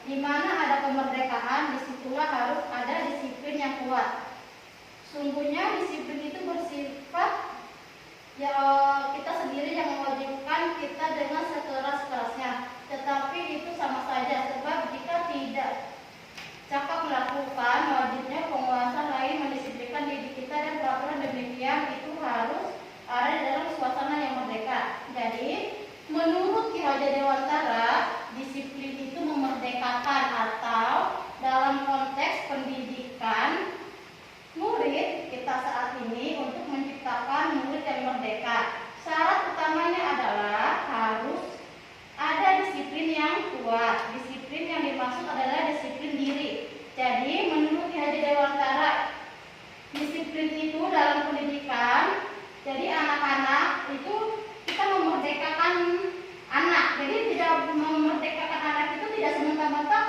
Di mana ada kemerdekaan, disitulah harus ada disiplin yang kuat. Sungguhnya disiplin itu bersifat ya kita sendiri yang mewajibkan kita dengan sekeras-kerasnya. Tetapi itu sama saja, sebab jika tidak cakap melakukan, wajibnya penguasa lain mendisiplinkan diri kita, dan peraturan demikian itu harus ada dalam suasana yang merdeka. Jadi menurut Ki Hajar Dewantara, disiplin itu memerdekakan, atau dalam konteks pendidikan murid kita saat ini untuk menciptakan murid yang merdeka. Syarat utamanya adalah harus ada disiplin yang kuat. Disiplin yang dimaksud adalah disiplin diri. Jadi menurut Ki Hajar Dewantara, disiplin itu dalam pendidikan, jadi anak-anak itu kita memerdekakan anak. Jadi tidak memerdekakan anak itu tidak semata-mata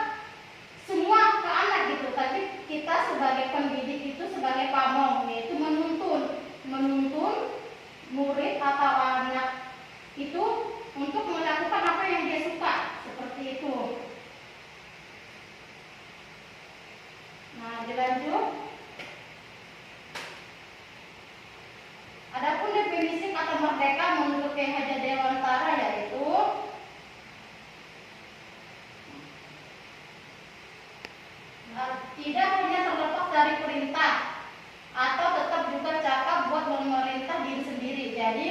semua ke anak gitu, tapi kita sebagai pendidik itu sebagai pamong, yaitu menuntun murid atau anak itu untuk melakukan apa yang dia suka, seperti itu. Nah, dilanjut. Adapun definisi kata merdeka menurut Ki Hajar Dewantara yaitu tidak hanya terlepas dari perintah atau tetap juga cakap buat memerintah diri sendiri. Jadi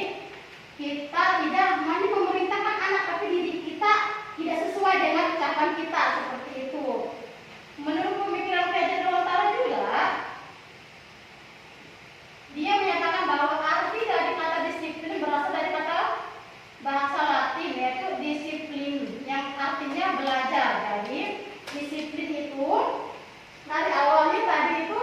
kita tidak hanya memerintahkan anak, tapi diri kita tidak sesuai dengan ucapan kita, seperti itu. Menurut pemikiran Ki Hajar Dewantara juga, dia menyatakan bahwa arti dari kata disiplin berasal dari kata bahasa Latin, yaitu disiplin, yang artinya belajar. Jadi disiplin itu dari awalnya tadi itu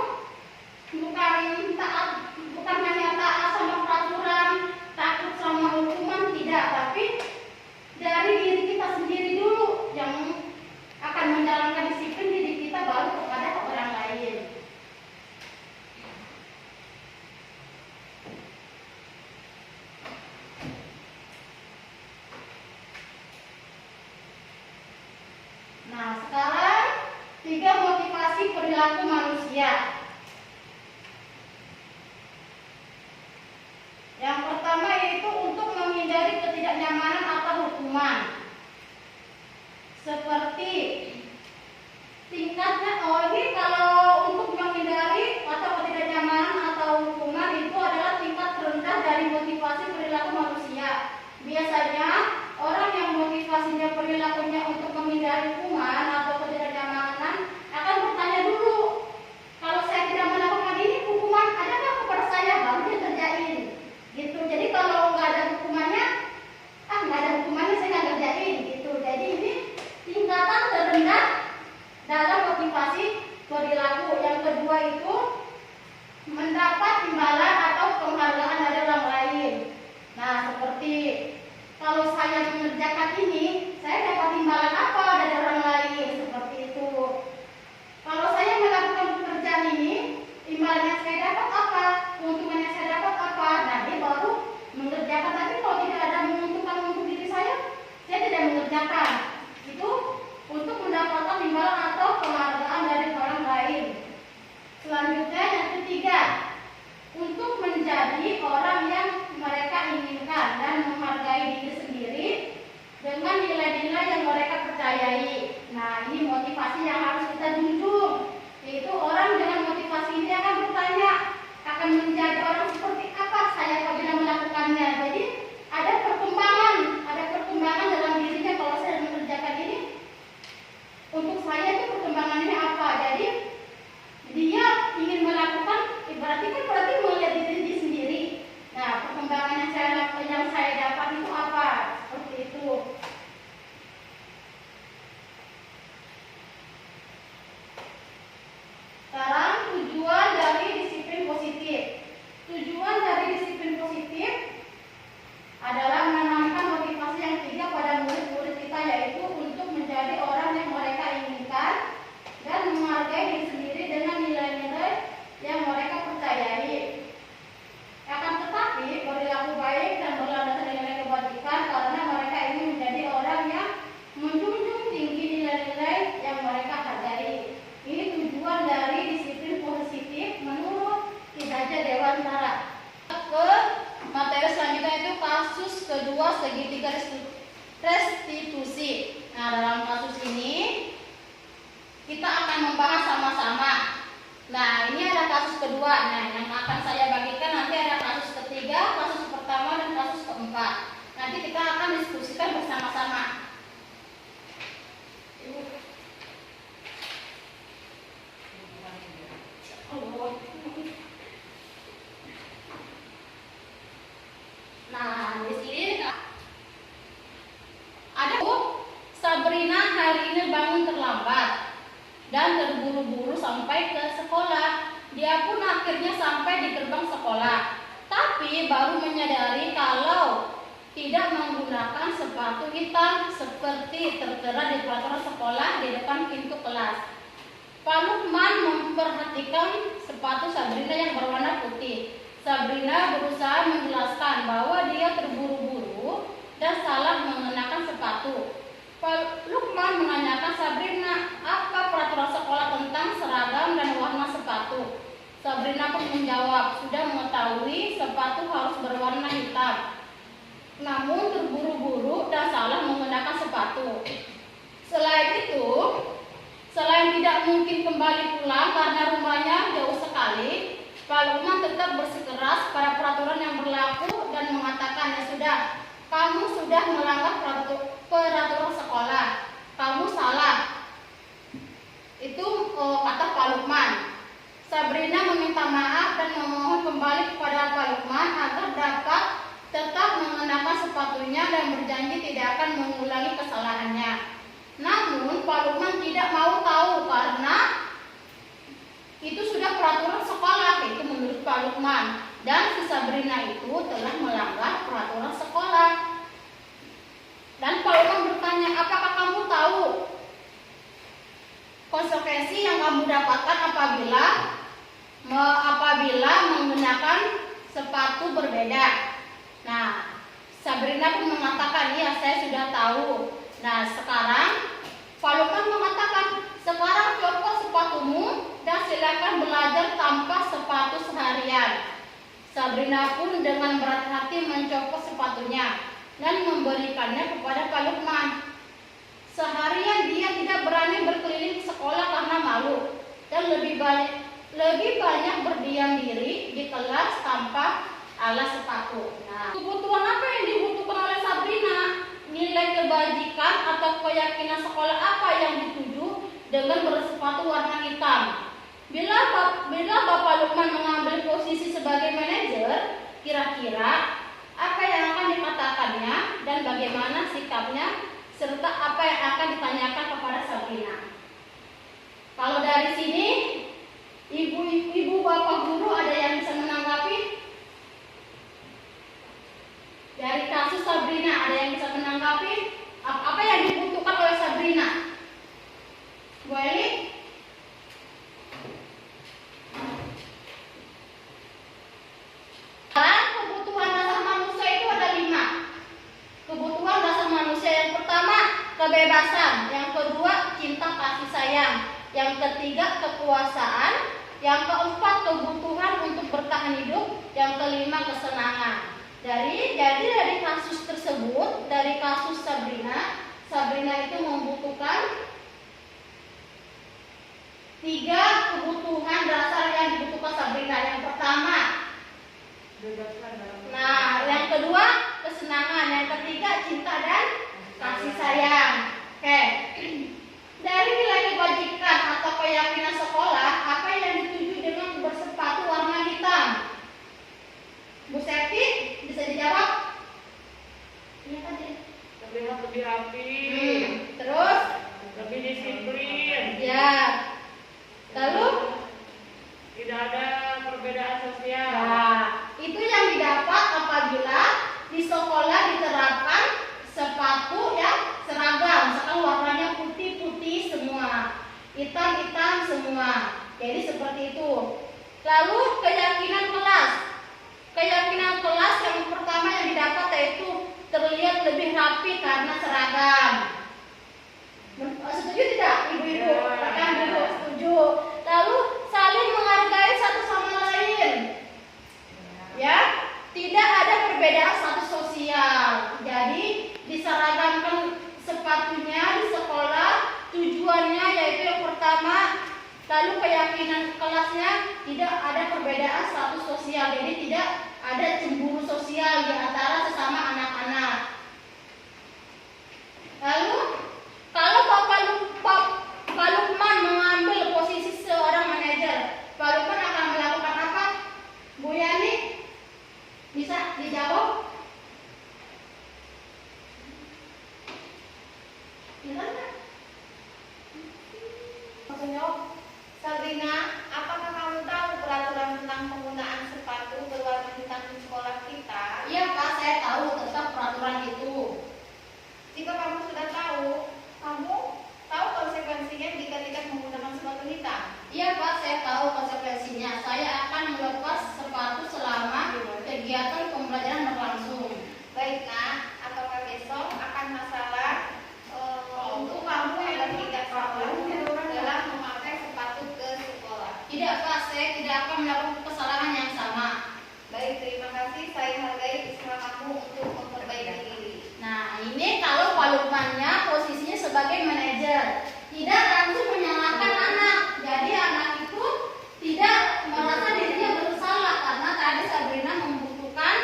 bukan hanya taat sama peraturan, takut sama hukuman, tidak, tapi dari diri kita sendiri dulu yang akan menjalankan disiplin diri kita, baru kepada orang lain. Nah, sekarang 3 motivasi perilaku manusia. Yang pertama yaitu untuk menghindari ketidaknyamanan atau hukuman. Seperti tingkatnya, ini kalau untuk menghindari atau ketidaknyamanan atau hukuman itu adalah tingkat terendah dari motivasi perilaku manusia. Biasanya orang yang motivasinya perilakunya untuk menghindari hukuman atau ketidaknyamanan akan bertanya dulu, kalau saya tidak melakukan ini, hukuman adakah kepada saya, baru dia kerjain gitu. Jadi kalau nggak ada hukumannya, nggak ada hukumannya saya nggak kerjain gitu. Jadi ini tingkatan terendah dalam motivasi perilaku. Yang kedua itu mendapat imbalan atau penghargaan dari orang lain. Nah, seperti kalau saya mengerjakan ini, saya dapat imbalan apa dari orang lain, seperti itu. Kalau saya melakukan pekerjaan ini, imbalannya saya dapat apa, keuntungannya saya dapat apa. Nah, dia baru mengerjakan. Tapi kalau tidak ada menguntungkan untuk diri saya tidak mengerjakan. Itu untuk mendapatkan imbalan atau penghargaan dari orang lain. Selanjutnya yang ketiga, untuk menjadi orang yang mereka inginkan dan menghargai diri sendiri dengan nilai-nilai yang mereka percayai. Nah, ini motivasi yang harus kita junjung, yaitu orang dengan motivasi ini akan bertanya, akan menjadi orang seperti apa saya apabila melakukannya. Jadi ada perkembangan dalam dirinya. Kalau saya mengerjakan ini, untuk saya itu perkembangannya apa. Jadi dia ingin melakukan, berarti melihat diri sendiri. Nah, perkembangan yang saya dapat itu apa, seperti itu. Sekarang tujuan dari disiplin positif. Tujuan dari disiplin positif adalah menanamkan motivasi yang tiga pada murid-murid kita, yaitu untuk menjadi orang yang mereka inginkan dan menghargai diri sendiri dengan nilai-nilai yang mereka percayai. Akan tetapi perilaku baik dan berlandaskan nilai kebajikan karena mereka ingin menjadi orang yang menjunjung tinggi nilai-nilai yang kedua. Nah, yang akan saya bagikan nanti ada kasus ketiga, kasus pertama, dan kasus keempat. Nanti kita akan diskusikan bersama-sama. Nah, di sini ada Sabrina hari ini bangun terlambat dan terburu-buru sampai ke sekolah. Dia pun akhirnya sampai di gerbang sekolah, tapi baru menyadari kalau tidak menggunakan sepatu hitam seperti tertera di peraturan sekolah di depan pintu kelas. Pak Lukman memperhatikan sepatu Sabrina yang berwarna putih. Sabrina berusaha menjelaskan bahwa dia terburu-buru dan salah mengenakan sepatu. Pak Lukman menanyakan Sabrina apa peraturan sekolah tentang seragam dan warna sepatu. Sabrina pun menjawab sudah mengetahui sepatu harus berwarna hitam, namun terburu-buru dan salah mengenakan sepatu. Selain itu, selain tidak mungkin kembali pulang karena rumahnya jauh sekali, Pak Lukman tetap bersikeras pada peraturan yang berlaku dan mengatakan, ya sudah, kamu sudah melanggar peraturan sekolah, kamu salah. Itu kata Pak Lukman. Sabrina meminta maaf dan memohon kembali kepada Pak Lukman agar dapat tetap mengenakan sepatunya dan berjanji tidak akan mengulangi kesalahannya. Namun Pak Lukman tidak mau tahu karena itu sudah peraturan sekolah, itu menurut Pak Lukman, dan si Sabrina itu telah melanggar peraturan sekolah. Dan Pak Lukman bertanya, apakah kamu tahu konsekuensi yang kamu dapatkan apabila menggunakan sepatu berbeda? Nah, Sabrina pun mengatakan, iya saya sudah tahu. Nah, sekarang Pak Lukman mengatakan, sekarang copot sepatumu dan silakan belajar tanpa sepatu seharian. Sabrina pun dengan berat hati mencopot sepatunya dan memberikannya kepada Pak Lukman. Seharian dia tidak berani berkeliling sekolah karena malu dan lebih banyak berdiam diri di kelas tanpa alas sepatu. Nah, kebutuhan apa yang dibutuhkan oleh Sabrina? Nilai kebajikan atau keyakinan sekolah apa yang dituju dengan bersepatu warna hitam? Bila Bapak Lukman mengambil posisi sebagai manajer, kira-kira apa yang akan dikatakannya dan bagaimana sikapnya, serta apa yang akan ditanyakan kepada Sabrina? Kalau dari sini, ibu bapak guru ada yang bisa menanggapi? Dari kasus Sabrina ada yang bisa menanggapi? Apa yang dibutuhkan oleh Sabrina? Bu Eli? Kebutuhan dasar manusia itu ada 5. Kebutuhan dasar manusia yang pertama, kebebasan. Yang kedua, cinta kasih sayang. Yang ketiga, kekuasaan. Yang keempat, kebutuhan untuk bertahan hidup. Yang kelima, kesenangan. Jadi dari kasus tersebut, dari kasus Sabrina itu membutuhkan 3 kebutuhan dasar yang dibutuhkan Sabrina. Yang pertama, nah, yang kedua kesenangan, yang ketiga cinta dan kasih sayang. Oke. Dari nilai kebajikan atau keyakinan sekolah, apa yang dituju dengan bersepatu warna hitam? Bu Septi, bisa dijawab? Iya tadi. Terlihat lebih rapi. Terus? Lebih disiplin. Ya. Lalu? Tidak ada perbedaan sosial. Nah, itu yang didapat apabila di sekolah diterapkan sepatu yang seragam. Misalkan warnanya putih-putih semua, hitam-hitam semua. Jadi seperti itu. Lalu keyakinan kelas. Keyakinan kelas yang pertama yang didapat yaitu terlihat lebih rapi karena seragam. Setuju tidak ibu-ibu? Rekan dulu setuju. Lalu saling menghargai satu sama lain. Ya, tidak ada perbedaan status sosial. Jadi diseragamkan sepatunya di sekolah. Tujuannya yaitu yang pertama lalu keyakinan kelasnya tidak ada perbedaan status sosial, jadi tidak ada cemburu sosial di antara sesama anak-anak. Lalu kalau Pak Lukman mengambil posisi seorang manajer, Pak Lukman akan melakukan apa? Bu Yani bisa dijawab? Bisa nggak? Langsung jawab. Sabrina, apakah kamu tahu peraturan tentang penggunaan sepatu berwarna hitam di sekolah kita? Iya Pak, saya tahu tentang peraturan itu. Jika kamu sudah tahu, kamu tahu konsekuensinya jika tidak menggunakan sepatu hitam? Iya Pak, saya tahu konsekuensinya. Saya akan melepas sepatu selama kegiatan pembelajaran berlangsung. Baik nak, apakah besok akan masalah untuk kamu yang tidak salah dalam memakai sepatu ke sekolah? Tidak Pak, saya tidak akan melakukan kesalahan yang sama. Baik, terima kasih. Saya hargai usaha kamu untuk memperbaiki diri. Nah, ini kalau Pak Lukmannya posisinya sebagai manajer, tidak langsung menyalahkan anak. Jadi anak itu tidak merasa dirinya bersalah karena tadi Sabrina membutuhkan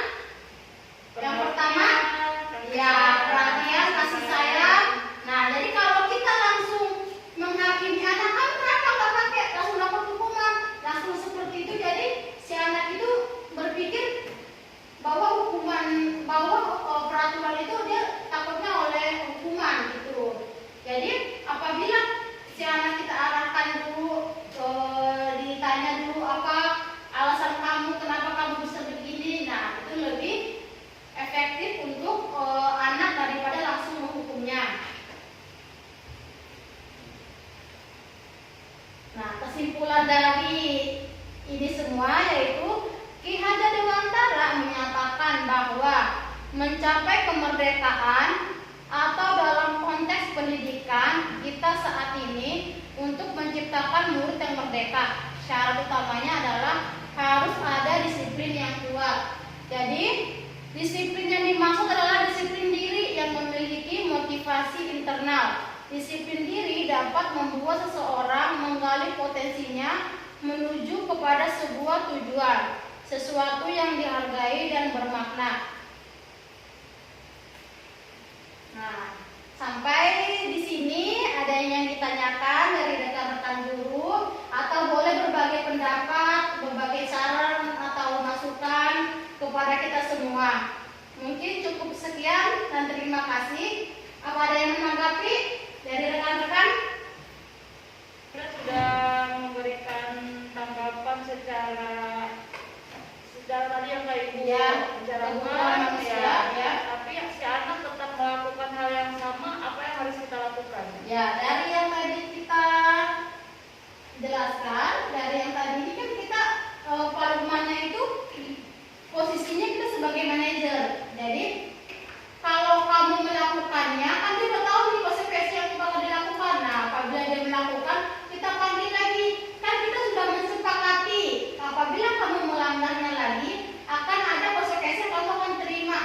yang pertama ya perhatian, kasih sayang. Nah, jadi kalau kita langsung menghakimi anak, kan kenapa nggak pakai langsung dapat hukuman, langsung seperti itu, jadi si anak itu berpikir bahwa peraturan itu dia takutnya oleh hukuman gitu. Jadi apabila si anak kita arahkan dulu, ditanya dulu apa alasan kamu, kenapa kamu bisa begini, nah itu lebih efektif untuk anak daripada langsung menghukumnya. Nah, kesimpulan dari ini semua yaitu Ki Hajar Dewantara menyatakan bahwa mencapai kemerdekaan atau dalam konteks pendidikan kita saat ini untuk menciptakan murid yang merdeka, syarat utamanya adalah harus ada disiplin yang kuat. Jadi disiplin yang dimaksud adalah disiplin diri yang memiliki motivasi internal. Disiplin diri dapat membuat seseorang menggali potensinya menuju kepada sebuah tujuan, sesuatu yang dihargai dan bermakna. Nah, sampai di sini ada yang ditanyakan dari rekan-rekan guru atau boleh berbagi pendapat, berbagai saran atau masukan kepada kita semua. Mungkin cukup sekian dan terima kasih. Apa ada yang menanggapi dari rekan-rekan? Kita sudah memberikan tanggapan secara tadi yang kayak ibu Ya, secara kebutuhan manusia, ya. Tapi si anak tetap melakukan hal yang sama, apa yang harus kita lakukan? Ya, dari yang tadi kita jelaskan, dari yang tadi ini kan kita Pak Lukmannya itu posisinya kita sebagai manajer. Jadi kalau kamu melakukannya, kan dia udah tahu nih konsekuensi yang bakal dilakukan. Nah, apabila dia melakukan, kita panggil lagi. Kan kita sudah mensepakati apabila kamu melanggarnya lagi, akan ada konsekuensi yang kamu akan terima.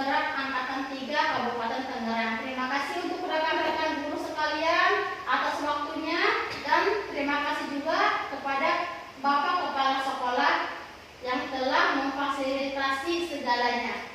Penggerak Angkatan 3 Kabupaten Tangerang. Terima kasih untuk rekan-rekan guru sekalian atas waktunya, dan terima kasih juga kepada Bapak Kepala Sekolah yang telah memfasilitasi segalanya.